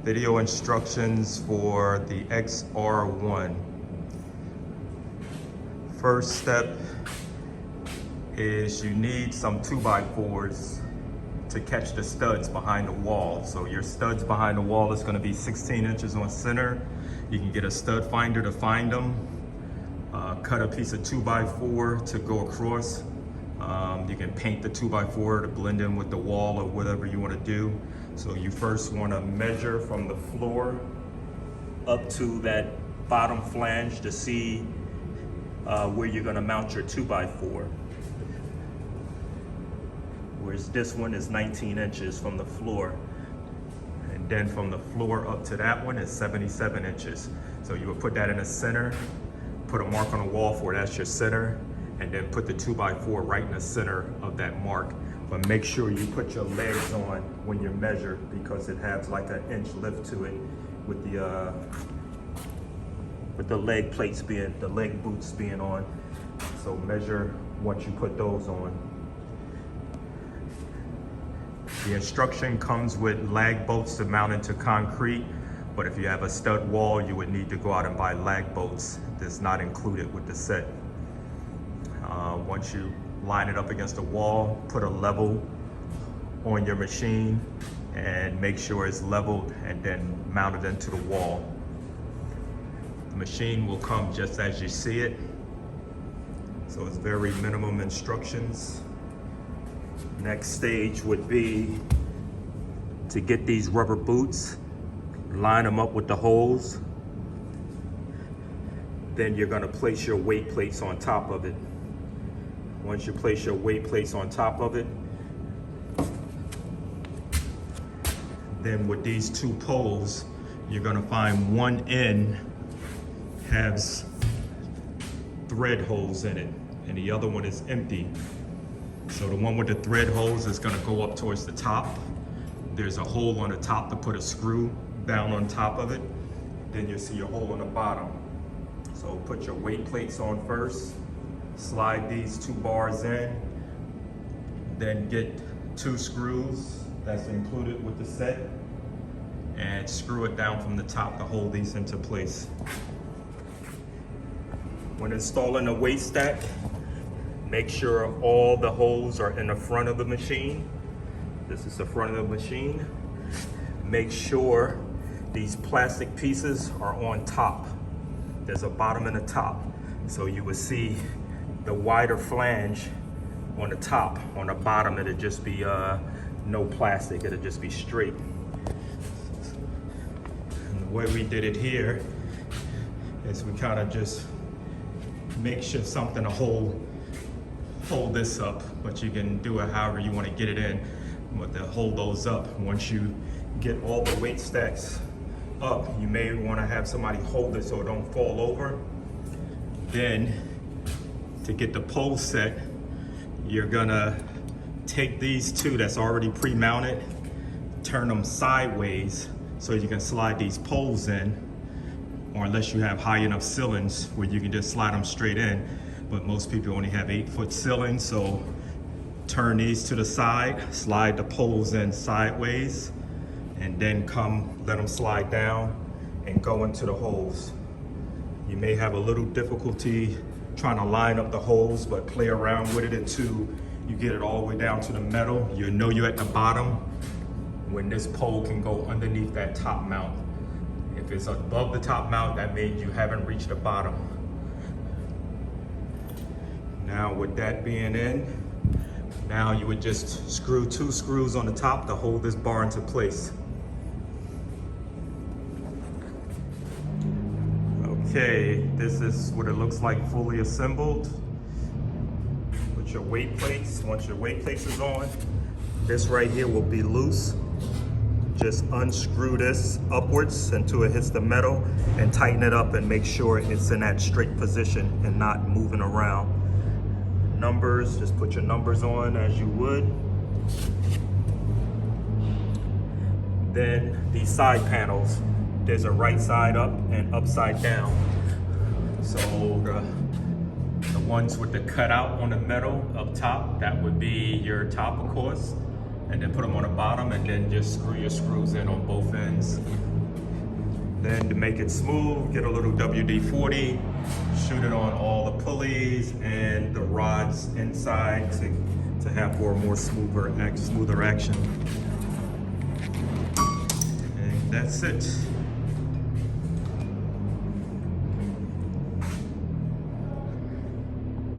Video instructions for the XR1. First step is you need some 2x4s to catch the studs behind the wall. So your studs behind the wall is going to be 16 inches on center. You can get a stud finder to find them. Cut a piece of 2x4 to go across. You can paint the 2x4 to blend in with the wall or whatever you want to do. So you first want to measure from the floor up to that bottom flange to see where you're going to mount your 2x4. Whereas this one is 19 inches from the floor. And then from the floor up to that one is 77 inches. So you would put that in the center, put a mark on the wall for that's your center, and then put the 2x4 right in the center of that mark. But make sure you put your legs on when you measure, because it has like an inch lift to it with the leg plates being, the leg boots being on. So measure once you put those on. The instruction comes with lag bolts to mount into concrete, but if you have a stud wall, you would need to go out and buy lag bolts. That's not included with the set. Once you line it up against the wall, put a level on your machine and make sure it's leveled, and then mount it into the wall. The machine will come just as you see it. So it's very minimum instructions. Next stage would be to get these rubber boots, line them up with the holes. Then you're gonna place your weight plates on top of it. Once you place your weight plates on top of it, then with these two poles, you're gonna find one end has thread holes in it and the other one is empty. So the one with the thread holes is gonna go up towards the top. There's a hole on the top to put a screw down on top of it. Then you'll see your hole on the bottom. So put your weight plates on first, slide these 2 bars in, then get 2 screws that's included with the set and screw it down from the top to hold these into place. When installing a weight stack, make sure all the holes are in the front of the machine. This is the front of the machine. Make sure these plastic pieces are on top. There's a bottom and a top. So you will see the wider flange on the top. On the bottom, it'll just be no plastic, it'll just be straight. And the way we did it here is we kind of just make sure something to hold this up, but you can do it however you want to get it in, but to hold those up. Once you get all the weight stacks up, you may want to have somebody hold it so it don't fall over. Then to get the pole set, you're gonna take these 2 that's already pre-mounted, turn them sideways so you can slide these poles in, or unless you have high enough ceilings where you can just slide them straight in. But most people only have 8-foot ceilings, so turn these to the side, slide the poles in sideways, and then let them slide down and go into the holes. You may have a little difficulty trying to line up the holes, but play around with it until you get it all the way down to the metal. You know you're at the bottom when this pole can go underneath that top mount. If it's above the top mount, that means you haven't reached the bottom. Now with that being in, now you would just screw 2 screws on the top to hold this bar into place. Okay, this is what it looks like fully assembled. Put your weight plates, once your weight plates is on, this right here will be loose. Just unscrew this upwards until it hits the metal and tighten it up and make sure it's in that straight position and not moving around. Numbers, just put your numbers on as you would. Then these side panels, there's a right side up and upside down. So the ones with the cutout on the metal up top, that would be your top, of course. and then put them on the bottom, and then just screw your screws in on both ends. Then to make it smooth, get a little WD-40, shoot it on all the pulleys and the rods inside to have for a more smoother action. And that's it.